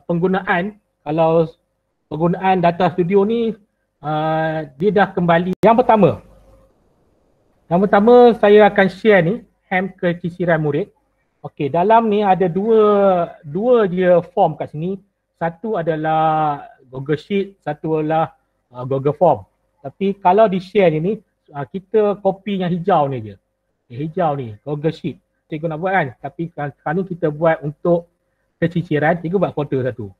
penggunaan, kalau penggunaan data studio ni dia dah kembali. Yang pertama saya akan share ni HAM keciciran murid. Okey, dalam ni ada dua je form kat sini. Satu adalah Google Sheet, satu adalah Google Form. Tapi kalau di share ni kita copy yang hijau ni je. Hijau ni Google Sheet. Cikgu nak buat kan, tapi sekarang ni kita buat untuk keciciran, cikgu buat folder satu.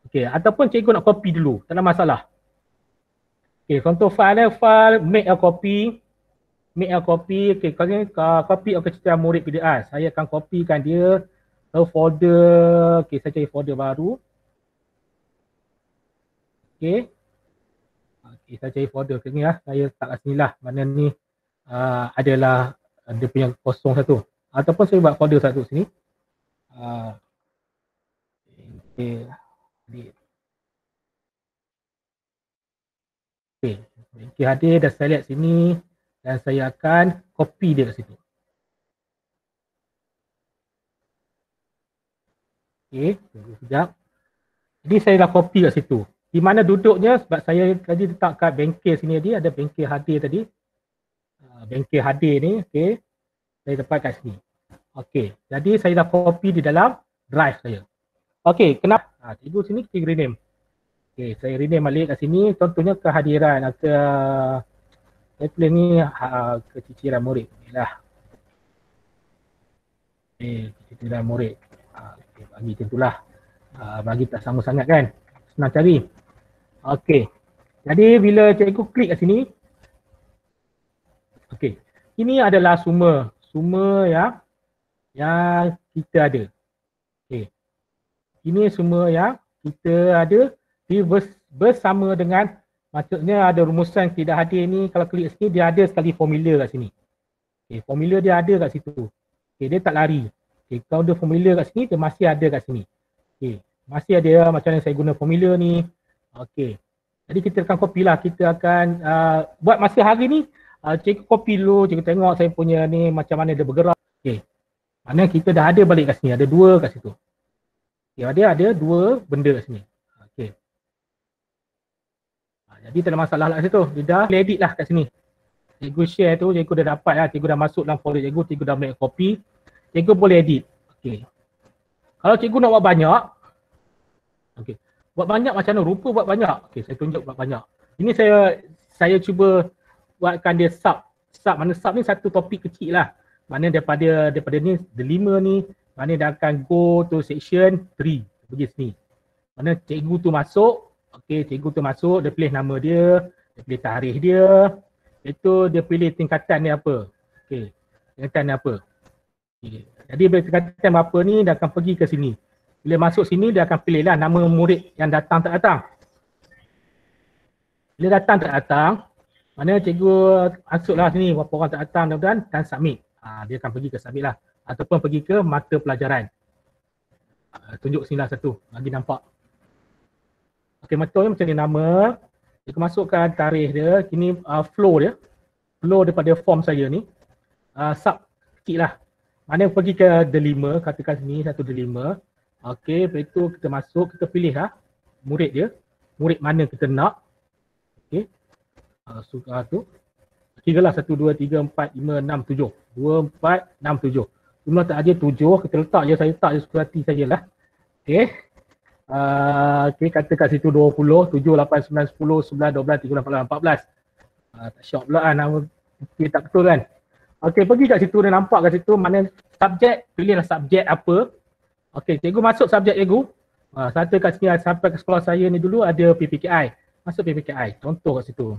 Okey, ataupun cikgu nak copy dulu, tak ada masalah. Okey, contoh file make a copy. Okey, copy of keciciran murid PDR. Saya akan copykan dia ke folder. Okey, saya cari folder baru. Okey. Okey, saya cari folder ke ni lah. Saya letak kat sini lah. Mana ni adalah dia punya kosong satu. Ataupun saya buat folder satu sini. Okey. Okey, hadir dah saya lihat sini. Dan saya akan copy dia kat situ. Okey, tunggu sekejap. Jadi saya dah copy kat situ. Di mana duduknya, sebab saya tadi letak kat bengkel sini tadi, ada bengkel hadir tadi. Bengkel hadir ni, okey. Saya dapat kat sini. Okey, jadi saya dah copy di dalam drive saya. Okey, kenapa? Cikgu sini kita rename. Okey, saya rename balik kat sini. Contohnya kehadiran atau saya tulis ni keciciran murid. Inilah. Keciciran murid. Okay, bagi macam itulah. Bagi tak sama sangat kan. Senang cari. Okey. Jadi bila cikgu klik kat sini. Okey. Ini adalah sumber yang kita ada. Okey. Ini sumber yang kita ada bersama dengan, maksudnya ada rumusan tidak hadir ni. Kalau klik sini dia ada sekali formula kat sini. Okay, formula dia ada kat situ. Okay, dia tak lari. Okay, kalau ada formula kat sini, dia masih ada kat sini. Okay, masih ada macam mana saya guna formula ni. Okay, jadi kita akan copy lah. Kita akan buat masa hari ni, cikgu copy dulu, cikgu tengok saya punya ni macam mana dia bergerak. Okay, mana kita dah ada balik kat sini, ada dua kat situ. Okay, ada dua benda kat sini. Okay. Jadi tak ada masalah lah kat situ. Dia dah edit lah kat sini. Cikgu share tu, cikgu dah dapat lah. Cikgu dah masuk dalam folder cikgu, cikgu dah make copy. Cikgu boleh edit. Okay. Kalau cikgu nak buat banyak. Okay. Buat banyak macam mana? Rupa buat banyak. Okay, saya tunjuk buat banyak. Ini saya cuba buatkan dia sub. Mana sub ni satu topik kecil lah. Mana daripada ni, the 5 ni, mana dia akan go to section 3. Pergi sini. Mana cikgu tu masuk. Okay, cikgu tu masuk, dia pilih nama dia pilih tarikh dia. Itu dia pilih tingkatan dia apa. Okey. Tingkatan dia apa. Okay. Jadi bila tingkatan berapa ni dia akan pergi ke sini. Bila masuk sini dia akan pilih lah nama murid yang datang tak datang. Bila datang tak datang, mana cikgu masuklah sini berapa orang tak datang dan submit. Dia akan pergi ke submit lah. Ataupun pergi ke mata pelajaran. Tunjuk sini lah satu bagi nampak. Okey, betul macam ni nama. Kita masukkan tarikh dia. Ini flow dia. Flow daripada form saya ni. Sub kecil lah. Mana pergi ke D5, katakan sini satu D5. Okey, lepas itu kita masuk, kita pilih lah murid dia. Murid mana kita nak. Okey. Suka tu. Kira lah 1, 2, 3, 4, 5, 6, 7. 2, 4, 6, 7. Cuma tak ada 7, kita letak je, saya letak je suka hati sajalah. Okey. Okey, kata kat situ 20, 7, 8, 9, 10, 11, 12, 13, 14, 14. Tak syok pula kan, nama okay, tak betul kan. Okey, pergi kat situ dia nampak kat situ mana subjek, pilihlah subjek apa. Okey, cikgu masuk subjek cikgu. Satu kat sini sampai ke sekolah saya ni dulu ada PPKI. Masuk PPKI, contoh kat situ.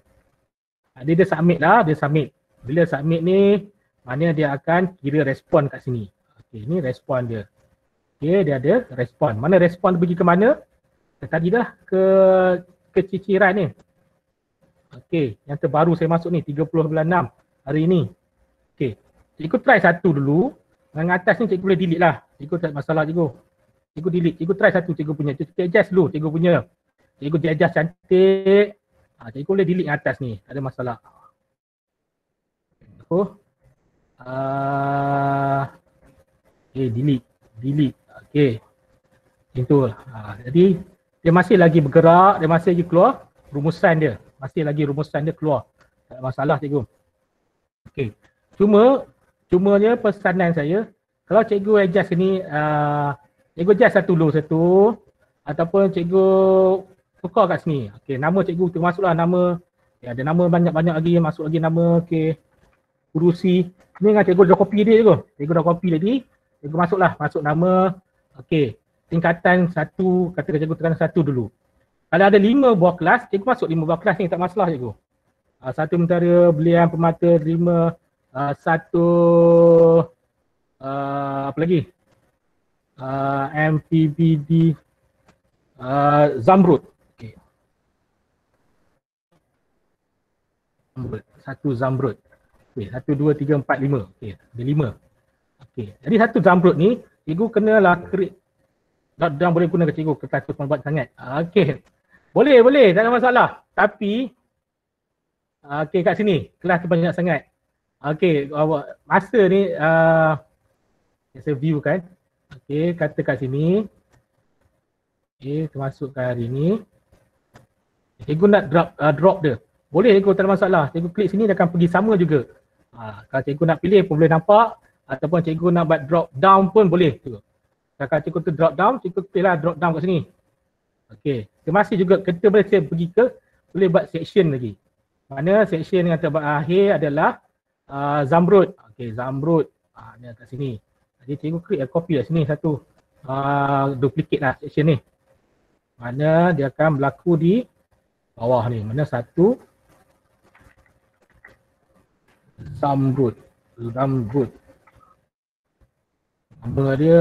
Dia submit lah, dia submit. Bila submit ni, mana dia akan kira respon kat sini. Okey, ni respon dia. Okey, dia ada respon. Mana respon pergi ke mana? Tadi dah ke keciciran ni. Okey, yang terbaru saya masuk ni 30 bulan 6 hari ni. Okey, cikgu try satu dulu. Yang atas ni cikgu boleh delete lah. Cikgu tak masalah cikgu. Cikgu delete, cikgu try satu cikgu punya. Cikgu adjust dulu cikgu punya. Cikgu dia adjust cantik. Cikgu boleh delete yang atas ni, tak ada masalah. Delete. Okey. Macam tu. Jadi dia masih lagi bergerak, dia masih lagi keluar rumusan dia. Masih lagi rumusan dia keluar. Tak ada masalah cikgu. Okey. Cumanya pesanan saya, kalau cikgu adjust ni, cikgu adjust satu dulu satu, ataupun cikgu tukar kat sini. Okey, nama cikgu termasuklah nama, ya, ada nama banyak-banyak lagi, masuk lagi nama, okey, urusi. Ni kan cikgu dah copy dia cikgu. Cikgu dah copy tadi, cikgu masuk nama, okey, tingkatan satu, katakan cikgu tekan satu dulu. Kalau ada 5 buah kelas, cikgu masuk 5 buah kelas ni, tak masalah cikgu. Satu mentara, belian, permata, terima, satu apa lagi? MPBD, Zamrud. Okay. Satu Zamrud. Okay. 1, 2, 3, 4, 5. Okay. Ada 5. Okay. Jadi satu Zamrud ni, cikgu kenalah create. Dan boleh guna ke cikgu, kertas tu buat sangat. Okay. Boleh. Tak ada masalah. Tapi, okay, kat sini, kelas tu banyak sangat. Okay, masa ni, saya view kan. Okay, kata kat sini. Okay, termasuk kat hari ni. Cikgu nak drop dia. Boleh cikgu, tak ada masalah. Cikgu klik sini, dia akan pergi sama juga. Kalau cikgu nak pilih pun boleh nampak. Ataupun cikgu nak buat drop down pun boleh. Kalau cikgu tu drop down, cikgu pilihlah drop down kat sini. Okay, termasuk juga kita boleh pergi ke, boleh buat section lagi. Mana section yang terbuat akhir adalah Zamrud. Okay, Zamrud. Ni kat sini. Jadi cikgu klik copy kat sini satu. Duplicate lah section ni. Mana dia akan berlaku di bawah ni. Mana satu Zamrud. Nama dia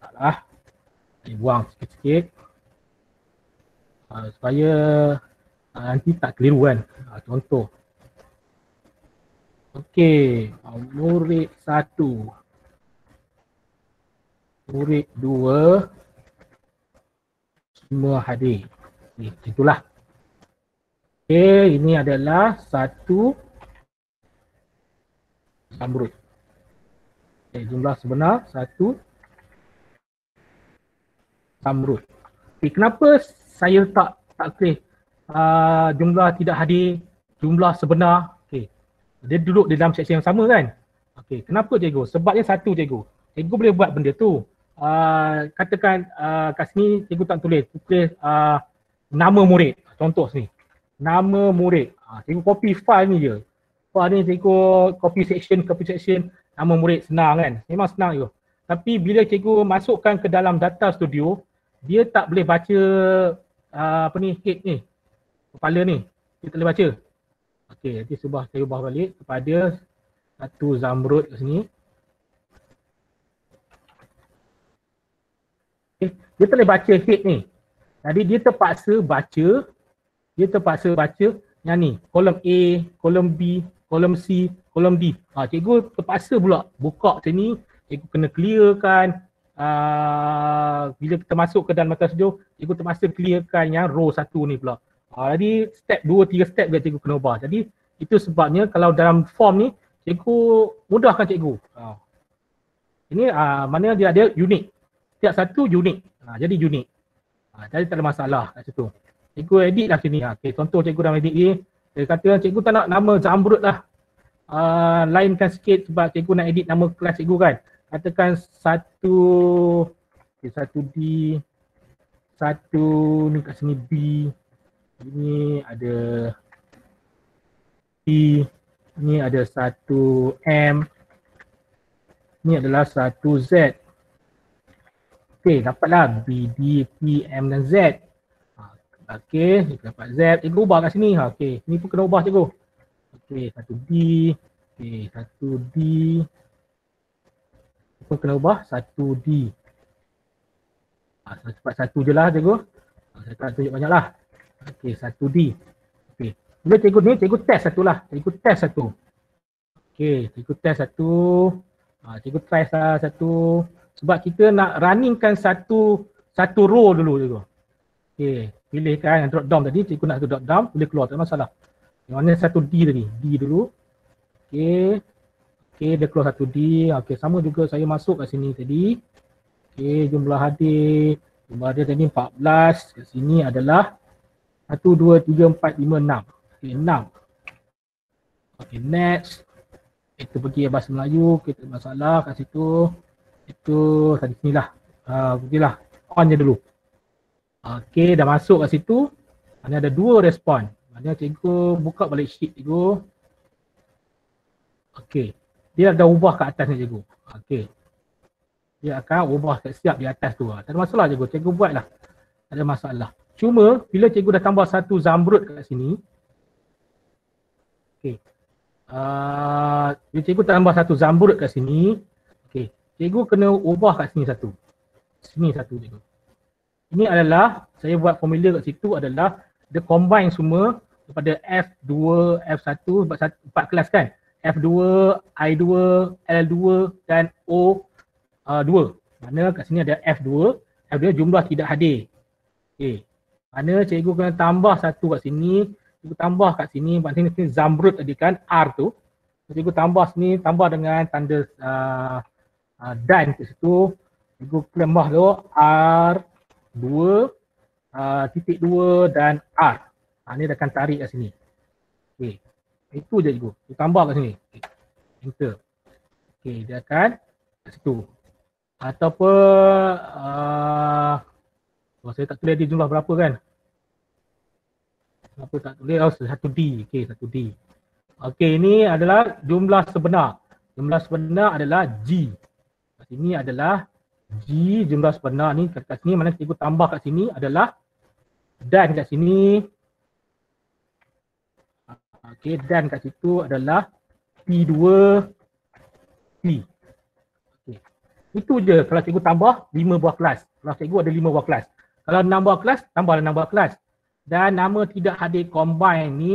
taklah. Buang sikit-sikit. Supaya nanti tak keliru kan. Contoh. Okey, murid 1. Murid 2. Semua hadir. Itulah. Okey, ini adalah satu Zamrud. Okay, jumlah sebenar satu Zamrud. Okay, kenapa saya tak tulis jumlah tidak hadir, jumlah sebenar? Okay. Dia duduk di dalam section yang sama kan? Okay, kenapa cikgu? Sebabnya satu cikgu. Cikgu boleh buat benda tu. Katakan kat sini cikgu tak tulis nama murid. Contoh sini. Nama murid. Cikgu copy file ni je. File ni cikgu copy section, nama murid, senang kan? Memang senang je. Tapi bila cikgu masukkan ke dalam data studio, dia tak boleh baca head ni, kepala ni. Dia tak boleh baca. Okey, nanti saya ubah balik kepada satu Zamrud kat sini. Okay. Dia tak boleh baca head ni. Jadi dia terpaksa baca yang ni, kolom A, kolom B, kolom C, kolom D. Cikgu terpaksa pula buka macam ni, cikgu kena clearkan. Bila kita masuk ke dalam data studio, cikgu terpaksa clearkan yang row satu ni pula. Jadi step 2-3 step dia cikgu kena ubah. Jadi itu sebabnya kalau dalam form ni, cikgu mudahkan cikgu. Ini mana dia ada unik. Setiap satu unik. Jadi unik. Jadi tak ada masalah kat situ. Cikgu edit lah sini. Okay, contoh cikgu dalam edit ni, dia kata cikgu tak nak nama Zamrud lah. Lainkan sikit sebab cikgu nak edit nama kelas cikgu kan. Katakan satu D, satu ni kat sini B, ini ada P, ini ada satu M, ini adalah satu Z. Okey, dapatlah B, D, P, M dan Z. Okey, kita dapat Z. Cikgu ubah kat sini. Okey, ni pun kena ubah cikgu. Okey, satu D, okey, satu D. Pun kena ubah satu D. Cepat satu je lah cikgu. Saya tak tunjuk banyak lah. Okey, satu D. Okey. Bila cikgu ni, cikgu test satu lah. Cikgu test satu. Okey, cikgu test satu. Cikgu try satu. Sebab kita nak runningkan satu row dulu cikgu. Okey, pilihkan drop down tadi. Cikgu nak drop down, boleh keluar, tak ada masalah. Yang mana satu D tadi. D dulu. Okey. Okey, dia keluar satu D. Okey, sama juga saya masuk kat sini tadi. Okey, jumlah hadir. Jumlah hadir tadi 14. Kat sini adalah 1, 2, 3, 4, 5, 6. Okey, 6. Okey, next. Kita pergi bahasa Melayu, kita ada masalah kat situ. Itu tadi sinilah. Pergilah. On je dulu. Okey, dah masuk kat situ. Mana ada 2 respon. Mana cikgu buka balik sheet cikgu. Okey. Dia dah ubah kat atas ni cikgu. Okey. Dia akan ubah siap di atas tu. Tak ada masalah cikgu. Cikgu buatlah. Tak ada masalah. Cuma bila cikgu dah tambah satu zamrud kat sini. Okey. Bila cikgu tambah satu zamrud kat sini. Okey. Cikgu kena ubah kat sini satu. Sini satu cikgu. Ini adalah, saya buat formula kat situ adalah dia combine semua daripada F2, F1, 4 kelas kan. F2, I2, L2 dan O2. Mana kat sini ada F2, F2 jumlah tidak hadir. Okey. Mana cikgu kena tambah satu kat sini, cikgu tambah kat sini, maksudnya sini zamrud tadi kan, R tu. Cikgu tambah sini, tambah dengan tanda dan kat situ. Cikgu tambah tu R2, titik 2 dan R. Ni dia akan tarik kat sini. Okey. Itu je cikgu. Dia tambah kat sini. Okay. Enter. Okey, dia akan kat situ. Ataupun saya tak tulis dia jumlah berapa kan? Kenapa tak tulis? 1D. Okey, 1D. Okey, ini adalah jumlah sebenar. Jumlah sebenar adalah G. Kat sini adalah G, jumlah sebenar ni kat sini mana cikgu tambah kat sini adalah dan kat sini. Okey, dan kat situ adalah P2 P. Okey. Itu je kalau cikgu tambah 5 buah kelas. Kalau cikgu ada 5 buah kelas. Kalau 6 buah kelas, tambahlah 6 buah kelas. Dan nama tidak hadir combine ni,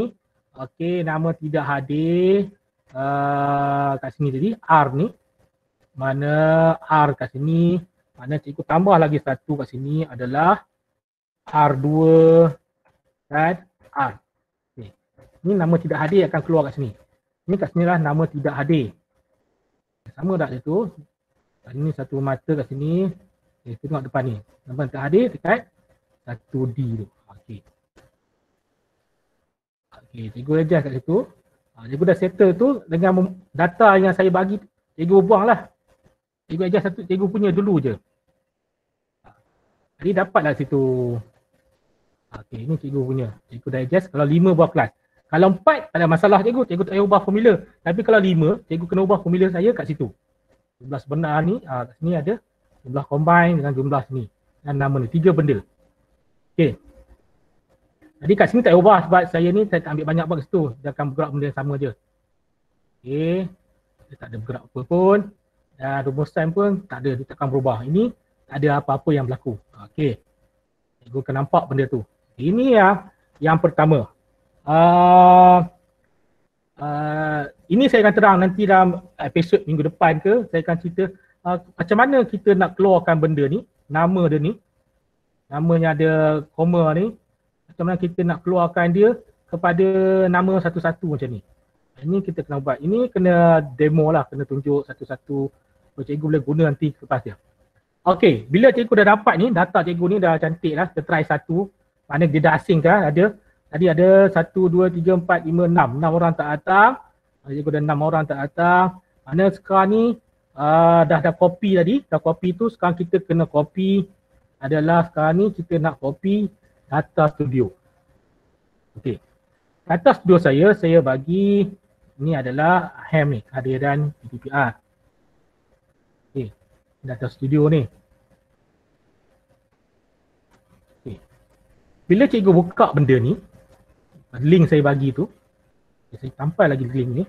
okey, nama tidak hadir kat sini tadi R ni. Mana R kat sini, mana cikgu tambah lagi satu kat sini adalah R2 dan R. Okay. Ini nama tidak hadir akan keluar kat sini. Ini kat sini lah nama tidak hadir. Sama tak itu? Ini satu mata kat sini. Okay, tengok depan ni. Nama tidak hadir dekat 1D tu. Okey. Okey, cikgu adjust kat situ. Cikgu dah settle tu dengan data yang saya bagi, cikgu buang lah. Cikgu adjust satu, cikgu punya dulu je. Jadi dapatlah situ. Okey, ini cikgu punya. Cikgu dah adjust kalau 5 buah kelas. Kalau 4 tak ada masalah cikgu, cikgu tak payah ubah formula. Tapi kalau 5, cikgu kena ubah formula saya kat situ. Jumlah sebenar ni, kat sini ada jumlah combine dengan jumlah sini. Dan nama ni, 3 benda. Okey. Jadi kat sini tak payah ubah sebab saya ni saya tak ambil banyak buat kat situ. Dia akan bergerak benda yang sama je. Okey. Dia tak ada bergerak apa pun. Dan rumusan pun tak ada, dia takkan berubah. Ini tak ada apa-apa yang berlaku. Okey. Cikgu akan nampak benda tu. Ini yang pertama. Ini saya akan terang nanti dalam episod minggu depan ke, saya akan cerita macam mana kita nak keluarkan benda ni, nama dia ni. Namanya ada koma ni. Macam mana kita nak keluarkan dia kepada nama satu-satu macam ni. Ini kita kena buat. Ini kena demo lah, kena tunjuk satu-satu. Cikgu boleh guna nanti lepas dia. Okey, bila cikgu dah dapat ni, data cikgu ni dah cantik lah. Kita try satu. Mana dia dah asing kan, ada. Tadi ada 1, 2, 3, 4, 5, 6. 6 orang tak datang. Cikgu dah 6 orang tak datang. Mana sekarang ni dah copy tadi. Dah copy tu, sekarang kita kena copy. Adalah sekarang ni kita nak copy data studio. Okey. Data studio saya bagi ni adalah HAM ni, kehadiran GDPR. Okey. Data studio ni. Okey. Bila cikgu buka benda ni, link saya bagi tu, saya tampal lagi link ni.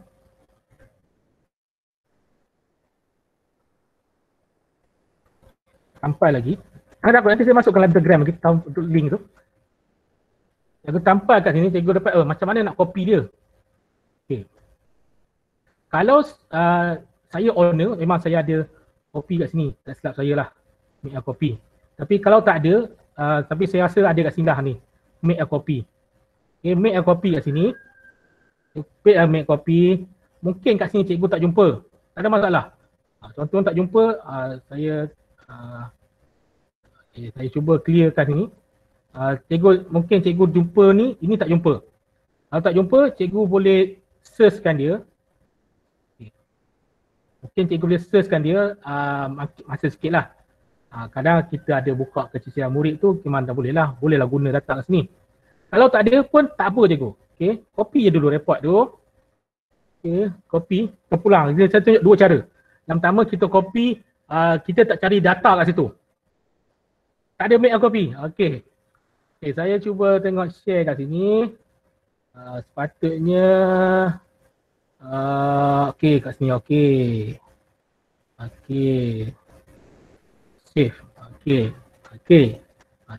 Tampal lagi. Nanti saya masukkan dalam Telegram lagi link tu. Cikgu tampal kat sini, cikgu dapat macam mana nak copy dia. Okay. Kalau saya owner, memang saya ada copy kat sini. Tak silap saya lah. Make a copy. Tapi kalau tak ada, tapi saya rasa ada kat sini lah ni. Make a copy. Okay, make a copy kat sini. Make copy. Mungkin kat sini cikgu tak jumpa. Tak ada masalah. Contoh tak jumpa, saya Okay, saya cuba clearkan ni. Cikgu, mungkin cikgu jumpa ni, ini tak jumpa. Kalau tak jumpa, cikgu boleh searchkan dia. Okay. Mungkin cikgu boleh searchkan dia masa sikit lah. Kadang kita ada buka keciciran murid tu, gimana tak bolehlah guna data kat sini. Kalau tak ada pun tak apa cikgu. Okay, copy je dulu report tu. Okay, copy, terpulang. Saya tunjuk dua cara. Yang pertama kita copy, kita tak cari data kat situ. Tak ada make a copy. Okay. Okay, saya cuba tengok share kat sini. Sepatutnya okay kat sini, okay. Okay. Save. Okay. Okay.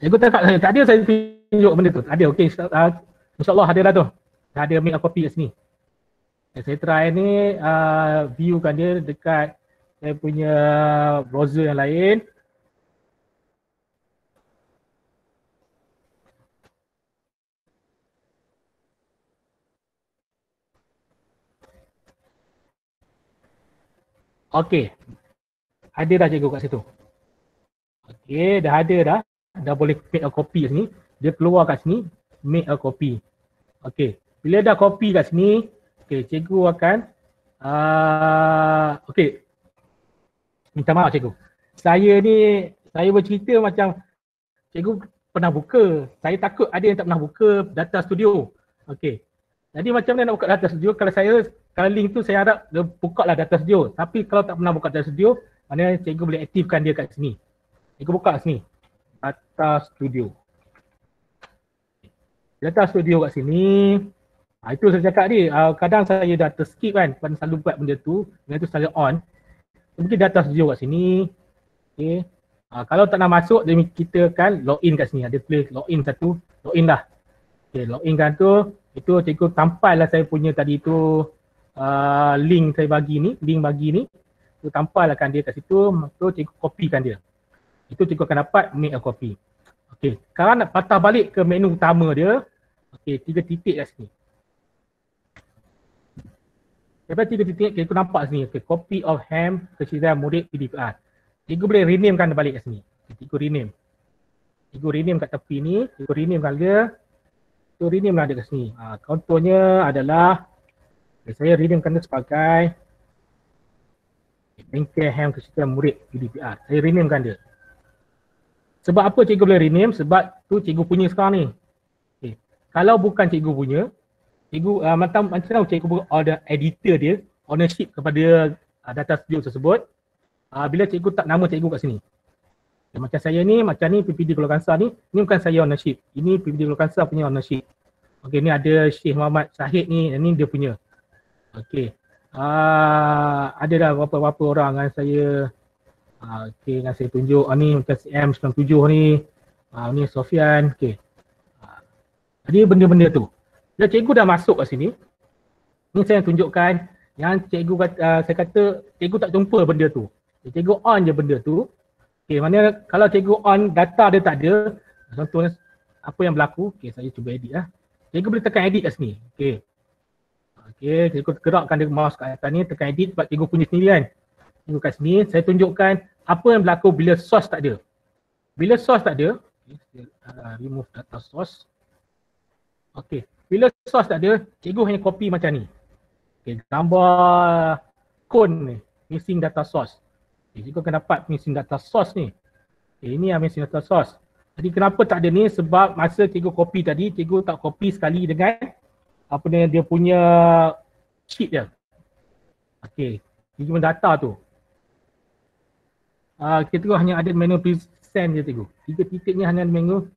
Cikgu tak ada saya tunjuk benda tu. Tak ada, okay. InsyaAllah ada dah tu. Dah ada make a copy kat sini. Saya try ni viewkan dia dekat saya punya browser yang lain. Okey. Ada dah cikgu kat situ. Okey, dah ada dah. Dah boleh make a copy kat sini. Dia keluar kat sini, make a copy. Okey. Bila dah copy kat sini, okey, cikgu akan okey. Minta maaf cikgu. Saya bercerita macam cikgu pernah buka. Saya takut ada yang tak pernah buka data studio. Okey. Jadi macam mana nak buka data studio? Kalau link tu saya harap dia buka lah data studio. Tapi kalau tak pernah buka data studio, maknanya cikgu boleh aktifkan dia kat sini. Cikgu buka kat sini. Data studio. Data studio kat sini. Itu saya cakap ni. Kadang saya dah terskip kan. Pada selalu buat benda tu selalu on. Mungkin data studio kat sini. Okay. Kalau tak nak masuk, kita kan login kat sini. Ada tulis login satu. Login dah. Okay, login kan tu. Itu cikgu tampal lah saya punya tadi tu link saya bagi ni, tu tampal akan dia kat situ, tu cikgu copykan dia. Itu cikgu akan dapat make a copy. Okey, sekarang nak patah balik ke menu utama dia. Okey, 3 titik kat sini. Daripada 3 titik, cikgu nampak sini, okay, copy of ham keciciran murid PDPR. Cikgu boleh renamekan balik kat sini. Cikgu rename. Cikgu rename kat tepi ni, cikgu renamekan dia. So rename lah dia kat sini. Contohnya adalah saya renamekan dia sebagai bengkel ham keciciran murid PDPR. Saya renamekan dia. Sebab apa cikgu boleh rename? Sebab tu cikgu punya sekarang ni. Okay. Kalau bukan cikgu punya, cikgu macam mana cikgu order editor dia, ownership kepada data studio tersebut. Bila cikgu tak nama cikgu kat sini. Macam saya ni, PPD Golokansa ni bukan saya ownership. Ini PPD Golokansa punya ownership. Okey, ni ada Syekh Muhammad Syahid ni dia punya. Okey. Ada dah berapa orang dengan saya. Okey, dengan saya tunjuk ni macam CM97 ni. Ni Sofian. Okey. Jadi benda-benda tu. Bila cikgu dah masuk kat sini, ni saya tunjukkan yang cikgu saya kata cikgu tak jumpa benda tu. Cikgu on je benda tu. Okey, maknanya kalau cikgu on data dia tak ada, contohnya apa yang berlaku, okey saya cuba edit lah. Cikgu boleh tekan edit kat sini. Okey. Okey, cikgu gerakkan dia mouse kat atas ni, tekan edit sebab cikgu punya sendiri kan. Cikgu kat sini, saya tunjukkan apa yang berlaku bila source tak ada. Bila source tak ada, okay, remove data source. Okey, bila source tak ada, cikgu hanya copy macam ni. Okey, gambar cone ni, missing data source. Cikgu akan dapat missing data source ni. Okay, ini yang missing data source. Jadi kenapa tak ada ni? Sebab masa cikgu copy tadi, cikgu tak copy sekali dengan apa dia punya sheet dia. Okey, cikgu punya data tu. Kita hanya ada menu present je cikgu. 3 titik ni hanya menu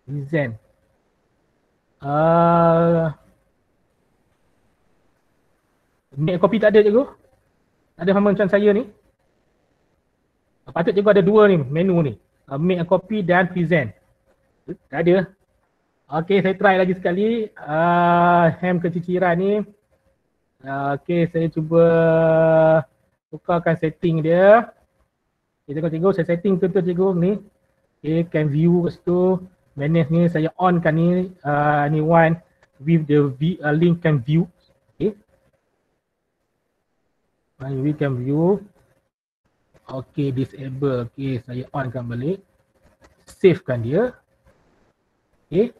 present. Make copy tak ada cikgu. Tak ada sama macam saya ni. Patut cikgu ada 2 ni menu ni. Make a copy dan present. Tak ada. Okey, saya try lagi sekali. Ham keciciran ni. Okey, saya cuba tukarkan setting dia. Okay, tengok cikgu, saya setting tu cikgu ni. Okay, can view kat situ. Manage ni saya on kan ni. Ni one with the link can view. Okay. We can view. Okay, disable. Okay, saya on kan balik. savekan dia. Okey.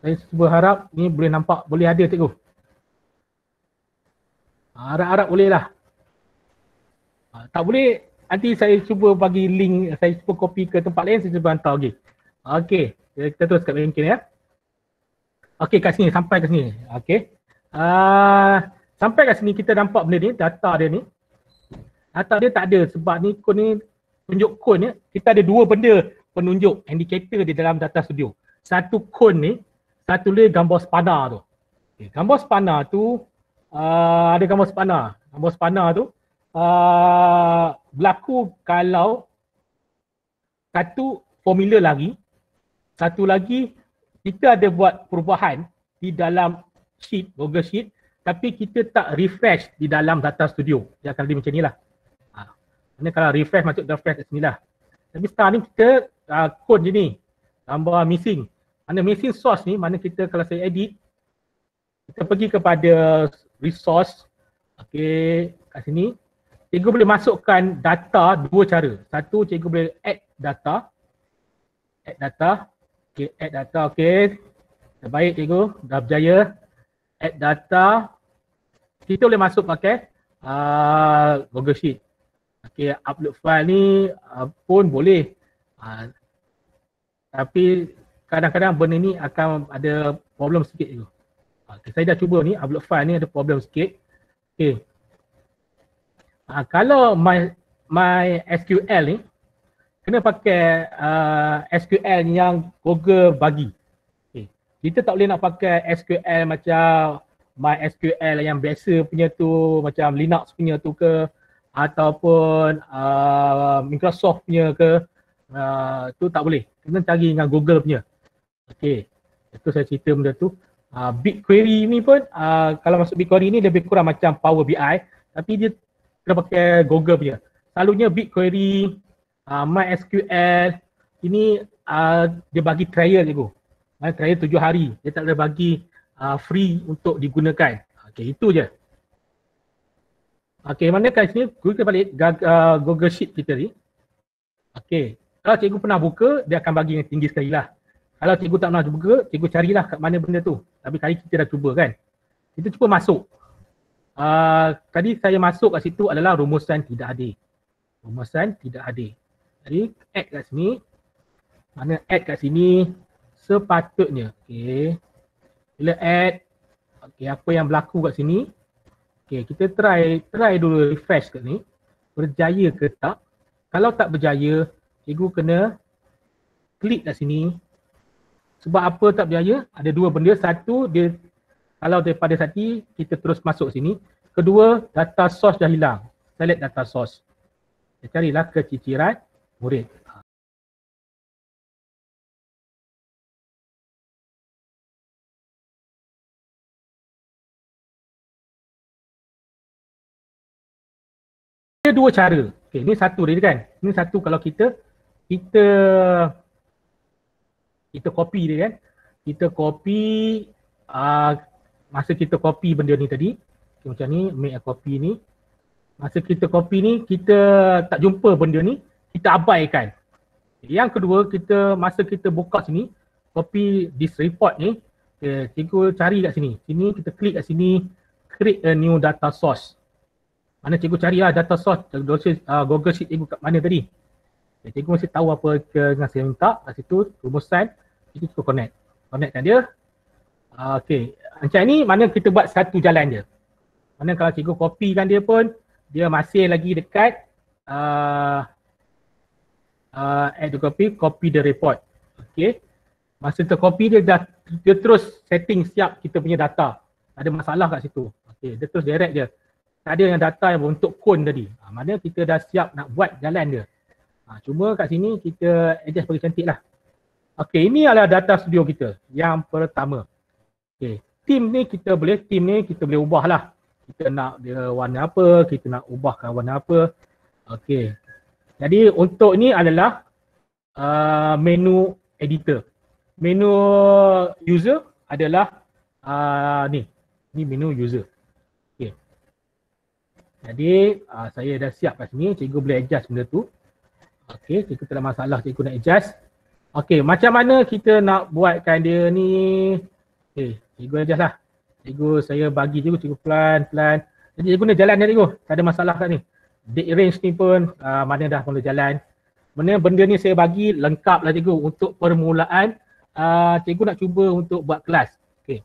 Saya cuba harap ni boleh nampak, boleh ada cikgu. Harap-harap boleh lah. Tak boleh, nanti saya cuba bagi link, saya cuba copy ke tempat lain, saya cuba hantar lagi. Okey, kita terus kat mungkin ya. Okey, kat sini, sampai kat sini. Okey. Sampai kat sini kita nampak benda ni, data dia ni. Data dia tak ada sebab ni kod ni, tunjuk kod ni, kita ada dua benda penunjuk indikator di dalam data studio. Satu kod ni, satu lagi gambar spana tu. Okay, gambar spana tu, ada gambar spana. Gambar spana tu berlaku kalau satu formula lagi, satu lagi kita ada buat perubahan di dalam sheet, Google Sheet, tapi kita tak refresh di dalam data studio. Dia akan jadi macam ni lah. Mana kalau refresh masuk refresh kat sini lah. Tapi sekarang ni kita kod je ni, gambar missing. Mana missing source ni, mana kita kalau saya edit, kita pergi kepada resource. Okey, kat sini. Cikgu boleh masukkan data dua cara. Satu, cikgu boleh add data. Add data. Okey, add data. Okey. Baik cikgu, dah berjaya. Add data. Kita boleh masuk pakai Google Sheet. Okey, upload file ni pun boleh. Tapi kadang-kadang benda ni akan ada problem sikit cikgu. Okay, saya dah cuba ni, upload file ni ada problem sikit. Okey. Kalau my SQL ni kena pakai SQL yang Google bagi. Okay. Kita tak boleh nak pakai SQL macam MySQL yang biasa punya tu, macam Linux punya tu ke, ataupun Microsoft punya ke, tu tak boleh. Kena cari dengan Google punya. Okey. Itu saya cerita benda tu. BigQuery ni pun kalau masuk BigQuery ni lebih kurang macam Power BI, tapi dia kena pakai Google punya. Selalunya BigQuery, MySQL ini dia bagi trial cikgu. Trial 7 hari. Dia tak boleh bagi free untuk digunakan. Okey, itu je. Okey, mana kat sini kita balik Google Sheet kita ni. Okey, kalau cikgu pernah buka, dia akan bagi yang tinggi sekali lah. Kalau cikgu tak pernah buka, cikgu carilah kat mana benda tu. Tapi kali kita dah cuba kan. Kita cuba masuk. Tadi saya masuk kat situ adalah rumusan tidak adil. Rumusan tidak adil. Jadi add kat sini. Mana add kat sini sepatutnya. Okey. Bila add, okey, apa yang berlaku kat sini. Okey, kita try dulu refresh kat ni. Berjaya ke tak? Kalau tak berjaya, cikgu kena klik kat sini. Sebab apa tak berjaya? Ada dua benda. Satu, dia kalau daripada tadi kita terus masuk sini. Kedua, data source dah hilang. Select data source. Kita carilah ke ciciran murid. Ada dua cara. Okey, ini satu dia kan. Ini satu kalau kita copy dia kan. Kita copy masa kita copy benda ni tadi. Okay, macam ni, make a copy ni. Masa kita copy ni, kita tak jumpa benda ni, kita abaikan. Yang kedua, masa kita buka sini, copy this report ni, okay, cikgu cari kat sini. Sini kita klik kat sini, create a new data source. Mana cikgu carilah data source, Google Sheet cikgu kat mana tadi. Okay, cikgu mesti tahu apa yang saya minta kat situ, rumusan, kita cuba connectkan dia. Okey, macam ni mana kita buat satu jalan je. Mana kalau cikgu copykan dia pun, dia masih lagi dekat add to copy the report. Okey, masa tercopy dia terus setting siap kita punya data. Ada masalah kat situ. Okey, dia terus direct je. Tak ada yang data yang berbentuk cone tadi. Mana kita dah siap nak buat jalan dia. Cuma kat sini kita adjust bagi cantik lah. Okey, ini adalah data studio kita yang pertama. Okey, theme ni kita boleh ubah lah. Kita nak dia warna apa, kita nak ubahkan warna apa. Okey, jadi untuk ni adalah menu editor. Menu user adalah ni menu user. Okey, jadi saya dah siap kat sini, cikgu boleh adjust benda tu. Okey, cikgu tak ada masalah, cikgu nak adjust. Okey, macam mana kita nak buatkan dia ni? Okey, cikgu ajar lah. Cikgu saya bagi cikgu pelan-pelan. Jadi cikgu ni jalan ni cikgu, tak ada masalah kat ni. Date range ni pun mana dah mula jalan. Mana benda ni saya bagi lengkap lah cikgu untuk permulaan. Cikgu nak cuba untuk buat kelas. Okey.